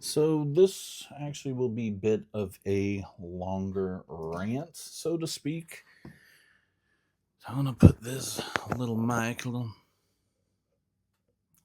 So this actually will be a bit of a longer rant, so to speak. So I'm gonna put this little mic, little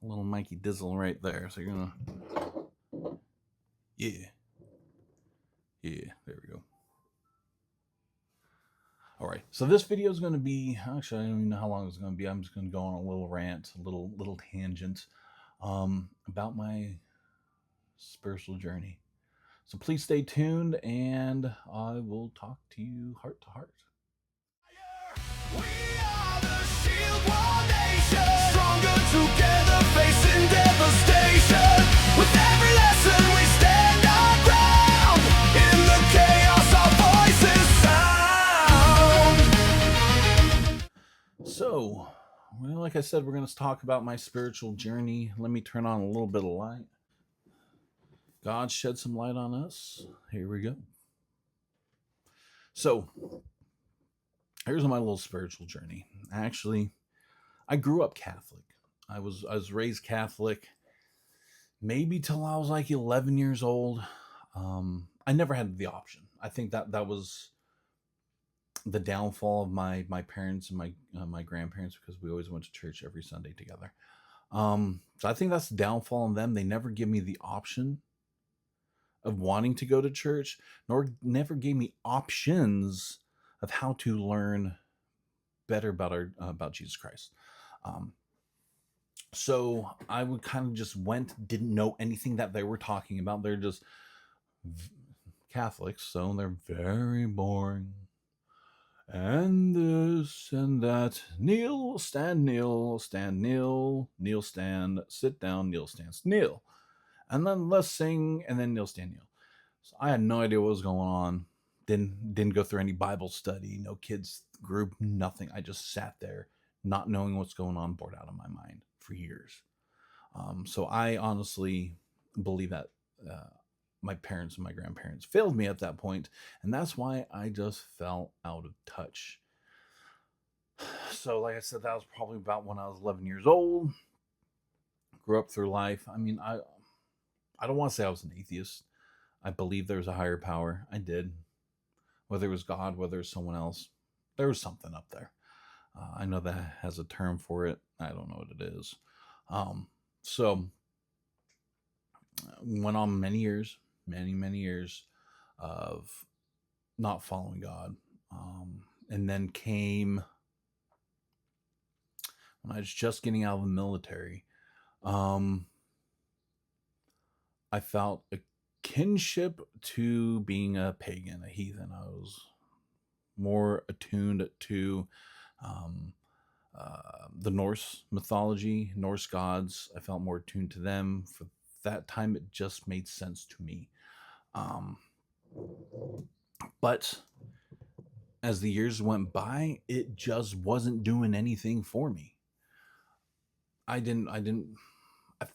Mikey Dizzle right there. So you're gonna, yeah, there we go. All right. So this video is gonna be actually I don't even know how long it's gonna be. I'm just gonna go on a little rant, a little tangent, about my spiritual journey. So please stay tuned, and I will talk to you heart to heart. We are the shield one nation, stronger together facing devastation. With every lesson we stand our ground. In the chaos our voices sound. So, well, like I said, we're going to talk about my spiritual journey. Let me turn on a little bit of light. God shed some light on us. Here we go. So, here's my little spiritual journey. Actually, I grew up Catholic. I was raised Catholic maybe till I was like 11 years old. I never had the option. I think that was the downfall of my parents and my grandparents, because we always went to church every Sunday together. So I think that's the downfall in them. They never give me the option of wanting to go to church, nor never gave me options of how to learn better about Jesus Christ. So I would kind of just didn't know anything that they were talking about. They're just Catholics, so they're very boring. And this and that. Kneel, stand, kneel, stand, kneel, kneel, stand, sit down, kneel, stand, kneel. And then let's sing, and then kneel, stand, kneel. So I had no idea what was going on. Didn't go through any Bible study, no kids group, nothing. I just sat there, not knowing what's going on, bored out of my mind for years. So I honestly believe that my parents and my grandparents failed me at that point, and that's why I just fell out of touch. So, like I said, that was probably about when I was 11 years old. Grew up through life. I mean, I don't want to say I was an atheist. I believe there's a higher power. I did. Whether it was God, whether it's someone else, there was something up there. I know that has a term for it. I don't know what it is. So went on many years of not following God. And then came when I was just getting out of the military. I felt a kinship to being a pagan, a heathen. I was more attuned to the Norse mythology, Norse gods. I felt more attuned to them. For that time, it just made sense to me. But as the years went by, it just wasn't doing anything for me. I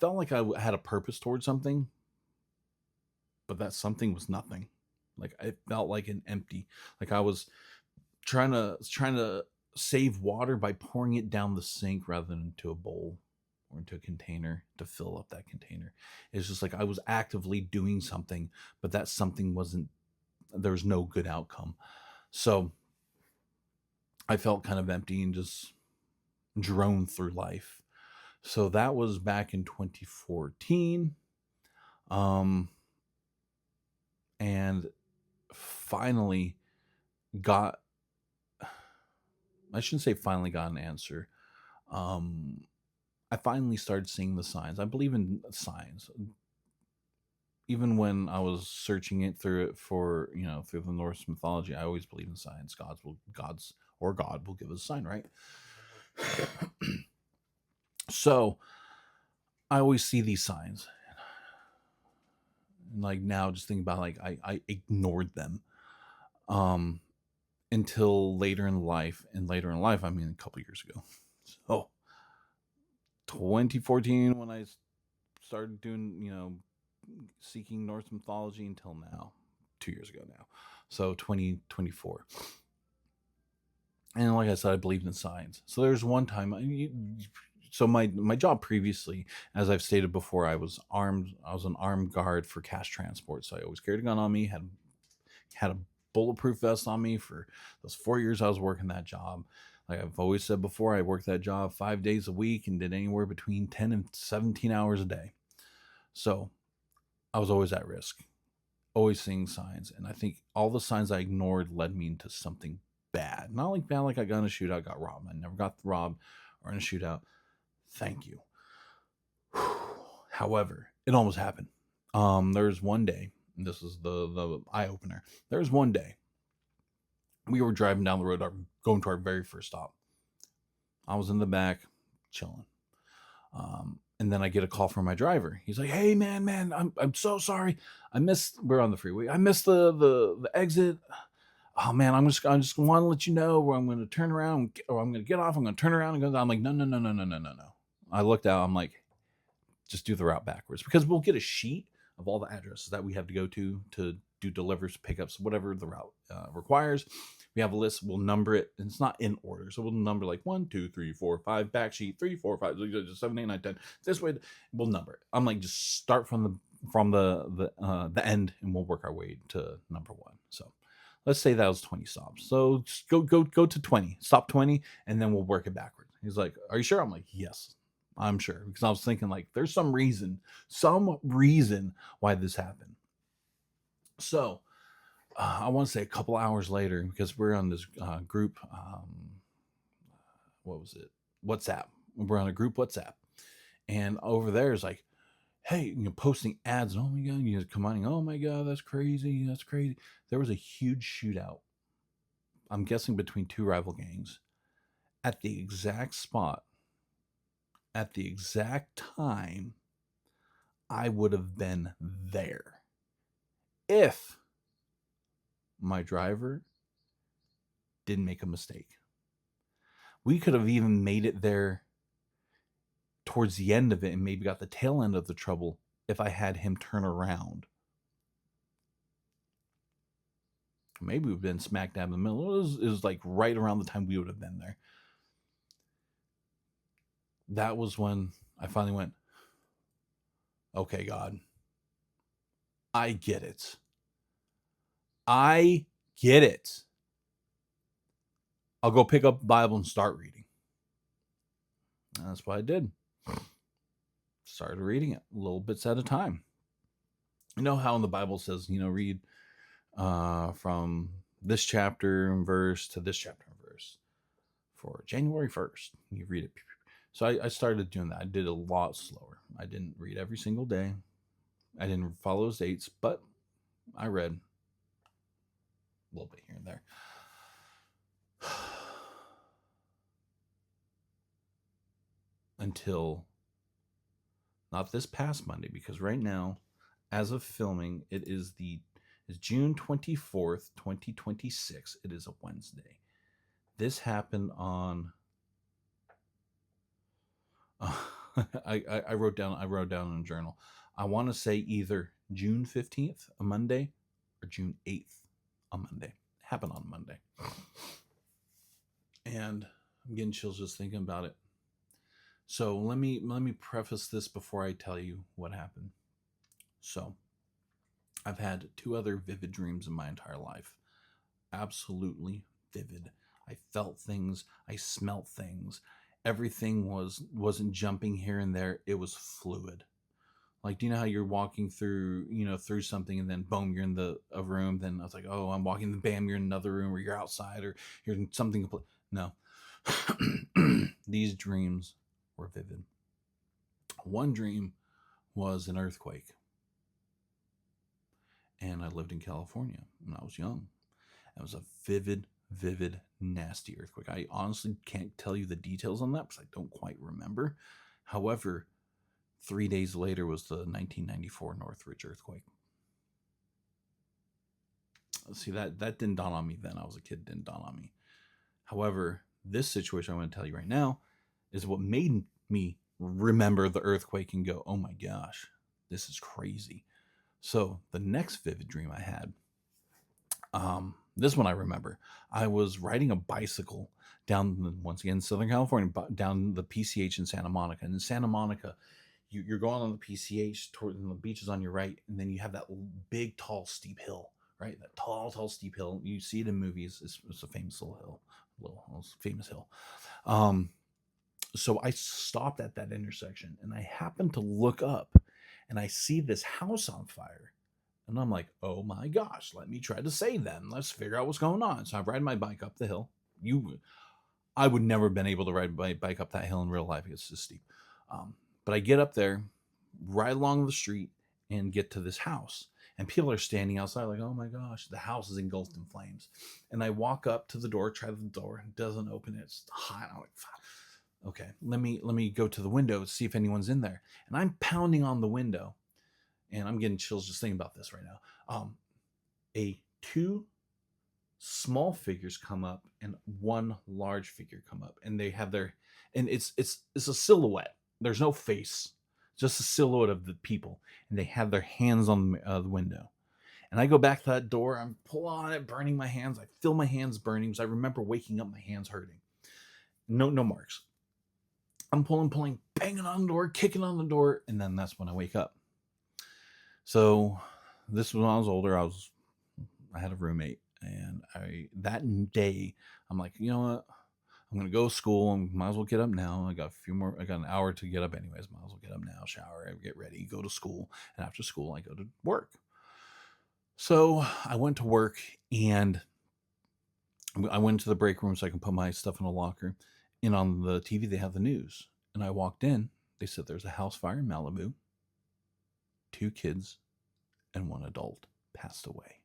felt like I had a purpose towards something, but that something was nothing. Like I felt like an empty, like I was trying to save water by pouring it down the sink rather than into a bowl or into a container to fill up that container. It's just like I was actively doing something, but that something there was no good outcome. So I felt kind of empty and just droned through life. So that was back in 2014. And finally got, I shouldn't say finally got an answer. I finally started seeing the signs. I believe in signs. Even when I was searching it through through the Norse mythology, I always believe in signs. God will give us a sign, right? So I always see these signs. And like now, just thinking about, like, I ignored them until later in life. And later in life, I mean a couple years ago. So 2014, when I started doing, seeking Norse mythology, until now, 2 years ago now. So 2024. And like I said, I believed in signs. So there's one time, so my job previously, as I've stated before, I was armed. I was an armed guard for cash transport, so I always carried a gun on me. Had a bulletproof vest on me for those 4 years I was working that job. Like I've always said before, I worked that job 5 days a week and did anywhere between 10 and 17 hours a day. So I was always at risk, always seeing signs. And I think all the signs I ignored led me into something bad. Not like bad, like I got in a shootout, got robbed. I never got robbed or in a shootout. Thank you. However, it almost happened. There's one day, and this is the eye opener. There's one day we were driving down the road, going to our very first stop. I was in the back, chilling. And then I get a call from my driver. He's like, "Hey, man, I'm so sorry. I missed. We're on the freeway. I missed the exit. Oh man, I just want to let you know where I'm going to turn around, or I'm going to get off. I'm going to turn around and go." I'm like, no. I looked out. I'm like, just do the route backwards, because we'll get a sheet of all the addresses that we have to go to do delivers, pickups, whatever the route requires. We have a list. We'll number it, and it's not in order, so we'll number like 1, 2, 3, 4, 5. Back sheet 3, 4, 5, 7, 8, 9, 10. This way, we'll number it. I'm like, just start from the end, and we'll work our way to number 1. So let's say that was 20 stops. So just go to 20. Stop 20, and then we'll work it backwards. He's like, "Are you sure?" I'm like, "Yes, I'm sure," because I was thinking like, there's some reason why this happened. So I want to say a couple hours later, because we're on this group. What was it? WhatsApp. We're on a group WhatsApp, and over there is like, "Hey, posting ads. Oh my god, commenting. Oh my god, that's crazy. That's crazy." There was a huge shootout. I'm guessing between two rival gangs at the exact spot, at the exact time I would have been there if my driver didn't make a mistake. We could have even made it there towards the end of it and maybe got the tail end of the trouble if I had him turn around. Maybe we've been smack dab in the middle. It was like right around the time we would have been there. That was when I finally went, "Okay, God, I get it. I get it. I'll go pick up the Bible and start reading." And that's what I did. Started reading it little bits at a time. You know how in the Bible says, read from this chapter and verse to this chapter and verse for January 1st. You read it. So I started doing that. I did a lot slower. I didn't read every single day. I didn't follow those dates, but I read a little bit here and there. Until not this past Monday, because right now, as of filming, it is June 24th, 2026. It is a Wednesday. This happened on I wrote down in a journal. I want to say either June 15th, a Monday, or June 8th, a Monday. It happened on Monday. And I'm getting chills just thinking about it. So let me preface this before I tell you what happened. So I've had 2 other vivid dreams in my entire life. Absolutely vivid. I felt things, I smelt things. Everything wasn't jumping here and there. It was fluid. Like, do you know how you're walking through, through something, and then boom, you're in a room. Then I was like, oh, I'm walking, bam, you're in another room, or you're outside, or you're in something complete. No. These dreams were vivid. One dream was an earthquake. And I lived in California when I was young. It was a vivid, nasty earthquake. I honestly can't tell you the details on that because I don't quite remember. However, 3 days later was the 1994 Northridge earthquake. See, that didn't dawn on me then. I was a kid, didn't dawn on me. However, this situation I'm going to tell you right now is what made me remember the earthquake and go, oh my gosh, this is crazy. So the next vivid dream I had, This one I remember. I was riding a bicycle down, once again, Southern California, down the PCH in Santa Monica. And in Santa Monica, you're going on the PCH toward, and the beach is on your right, and then you have that big, tall, steep hill, right? That tall, steep hill. You see it in movies. It's a famous little hill, famous hill. Um, so I stopped at that intersection, and I happened to look up, and I see this house on fire. And I'm like, oh my gosh, let me try to save them. Let's figure out what's going on. So I ride my bike up the hill. I would never have been able to ride my bike up that hill in real life. It's just steep. But I get up there, ride along the street, and get to this house. And people are standing outside, like, oh my gosh, the house is engulfed in flames. And I walk up to the door, try the door, it doesn't open. It's hot. I'm like, fuck. Okay, let me go to the window, see if anyone's in there. And I'm pounding on the window, and I'm getting chills just thinking about this right now. A two small figures come up and one large figure come up, and they have their, and it's a silhouette. There's no face, just a silhouette of the people, and they have their hands on the window. And I go back to that door. I'm pulling on it, burning my hands. I feel my hands burning because I remember waking up, my hands hurting. No marks. I'm pulling, banging on the door, kicking on the door, and then that's when I wake up. So this was when I was older. I had a roommate, and that day I'm like, you know what? I'm gonna go to school and might as well get up now. I got an hour to get up anyways. Might as well get up now, shower, get ready, go to school, and after school I go to work. So I went to work, and I went to the break room so I can put my stuff in a locker. And on the TV they have the news. And I walked in. They said there's a house fire in Malibu. 2 kids and 1 adult passed away.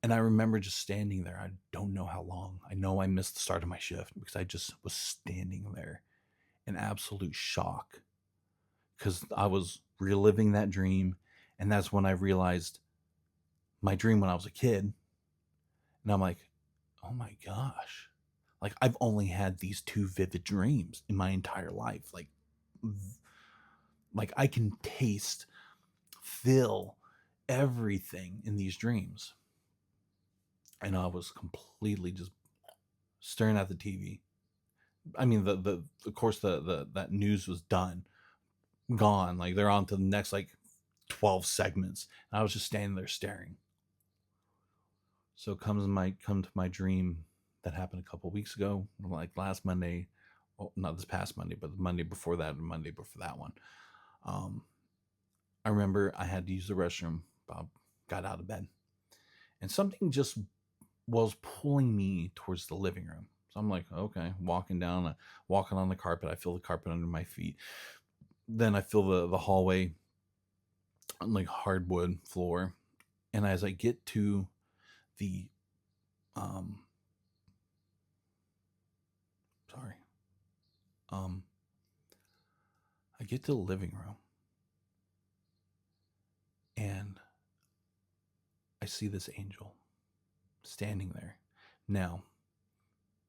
And I remember just standing there. I don't know how long. I know I missed the start of my shift because I just was standing there in absolute shock because I was reliving that dream. And that's when I realized my dream when I was a kid. And I'm like, oh my gosh. Like, I've only had these 2 vivid dreams in my entire life. Like I can taste, feel everything in these dreams. And I was completely just staring at the TV. I mean, the of course that news was gone. Like, they're on to the next like 12 segments. And I was just standing there staring. So come to my dream that happened a couple weeks ago, like last Monday. Oh, not this past Monday, but the Monday before that, and Monday before that one. I remember I had to use the restroom. Bob got out of bed, and something just was pulling me towards the living room. So I'm like, okay, walking on the carpet. I feel the carpet under my feet. Then I feel the hallway, like hardwood floor. And as I get to the, I get to the living room, and I see this angel standing there. Now,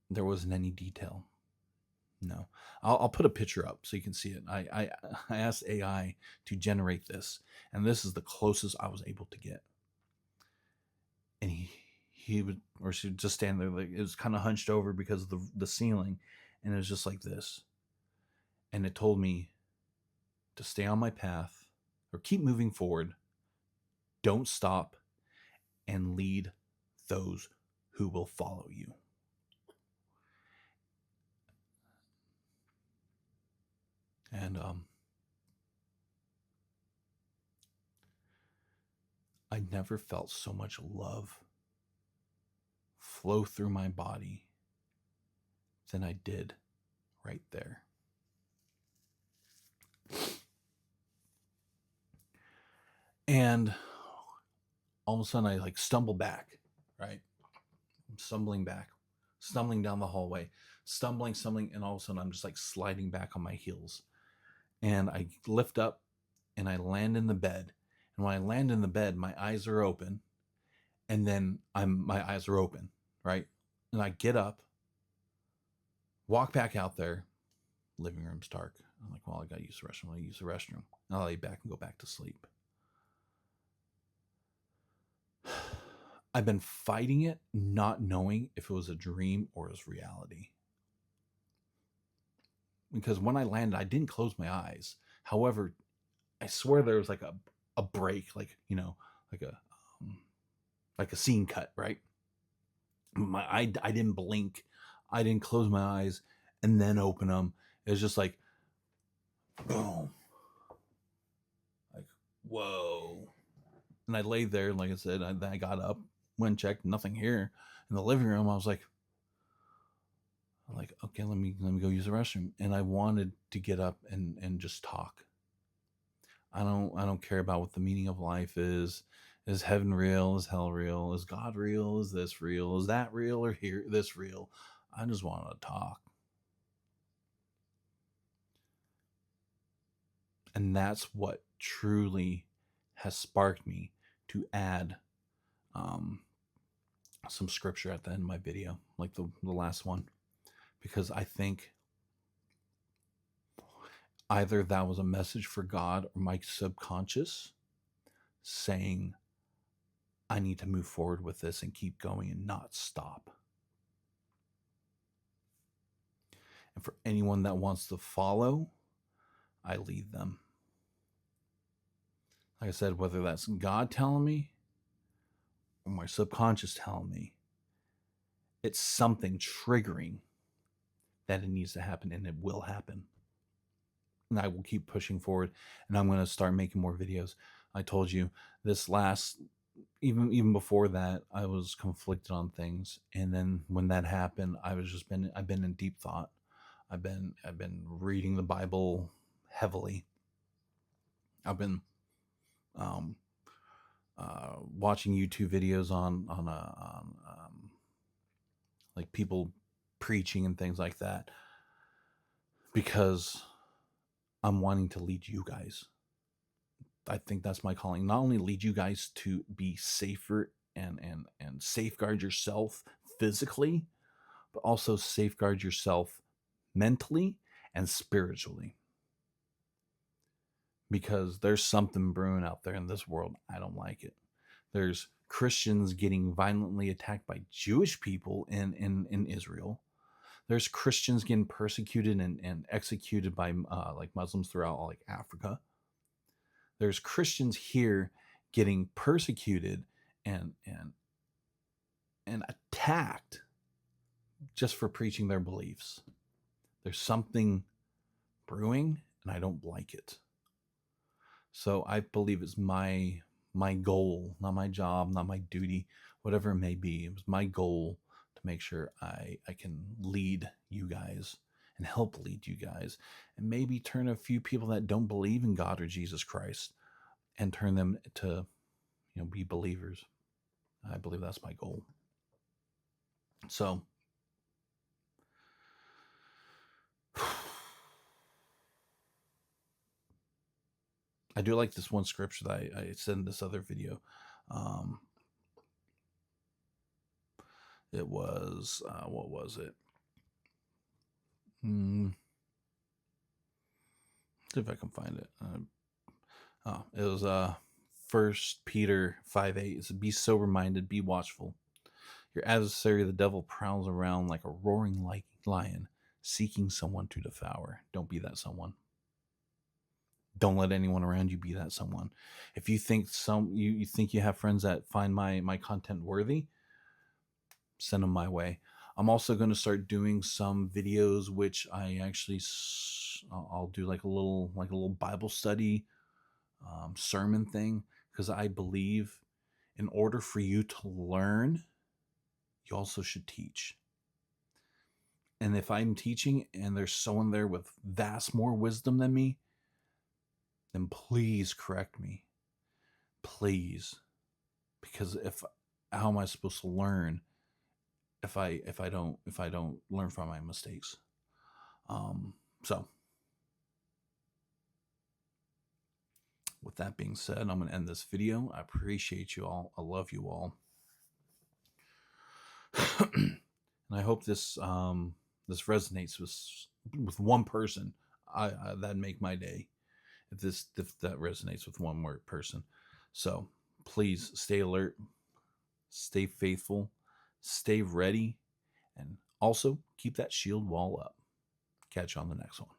there wasn't any detail. No, I'll put a picture up so you can see it. I asked AI to generate this, and this is the closest I was able to get. And he would, or she would just stand there, like it was kind of hunched over because of the ceiling, and it was just like this. And it told me to stay on my path or keep moving forward, don't stop, and lead those who will follow you. And I never felt so much love flow through my body than I did right there. And all of a sudden I like stumble back, right? I'm stumbling back, stumbling down the hallway, stumbling, and all of a sudden I'm just like sliding back on my heels. And I lift up and I land in the bed. And when I land in the bed, my eyes are open. And then my eyes are open, right? And I get up, walk back out there, living room's dark. I'm like, well, I gotta use the restroom. I'll use the restroom. I'll lay back and go back to sleep. I've been fighting it, not knowing if it was a dream or it was reality. Because when I landed, I didn't close my eyes. However, I swear there was like a break, like, you know, like a um, like a scene cut, right? I didn't blink, I didn't close my eyes and then open them. It was just like boom, like whoa. And I laid there, like I said, then I got up, went and checked, nothing here. In the living room, I was like, okay, let me go use the restroom. And I wanted to get up and just talk. I don't care about what the meaning of life is. Is heaven real? Is hell real? Is God real? Is this real? Is that real or here this real? I just want to talk. And that's what truly has sparked me to add um, some scripture at the end of my video, like the last one, because I think either that was a message for God or my subconscious saying, I need to move forward with this and keep going and not stop. And for anyone that wants to follow, I lead them. Like I said, whether that's God telling me or my subconscious telling me, it's something triggering that it needs to happen, and it will happen. And I will keep pushing forward, and I'm going to start making more videos. I told you this last, even before that, I was conflicted on things, and then when that happened, I've been in deep thought. I've been reading the Bible heavily. I've been um, watching YouTube videos on like people preaching and things like that, because I'm wanting to lead you guys. I think that's my calling. Not only lead you guys to be safer and safeguard yourself physically, but also safeguard yourself mentally and spiritually. Because there's something brewing out there in this world. I don't like it. There's Christians getting violently attacked by Jewish people in Israel. There's Christians getting persecuted and executed by like Muslims throughout like Africa. There's Christians here getting persecuted and attacked just for preaching their beliefs. There's something brewing, and I don't like it. So I believe it's my goal, not my job, not my duty, whatever it may be. It was my goal to make sure I can lead you guys and help lead you guys, and maybe turn a few people that don't believe in God or Jesus Christ and turn them to, be believers. I believe that's my goal. So I do like this one scripture that I said in this other video. It was, what was it? See if I can find it. It was 1 Peter 5:8. It said, be sober-minded, be watchful. Your adversary, the devil, prowls around like a roaring lion, seeking someone to devour. Don't be that someone. Don't let anyone around you be that someone. If you think you think you have friends that find my content worthy, send them my way. I'm also going to start doing some videos which I actually I'll do like a little Bible study sermon thing, because I believe in order for you to learn, you also should teach. And if I'm teaching and there's someone there with vast more wisdom than me, then please correct me. Please. Because how am I supposed to learn if I don't learn from my mistakes? So with that being said, I'm going to end this video. I appreciate you all. I love you all. And I hope this this resonates with one person. That'd make my day if that resonates with one more person. So please stay alert, stay faithful, stay ready, and also keep that shield wall up. Catch you on the next one.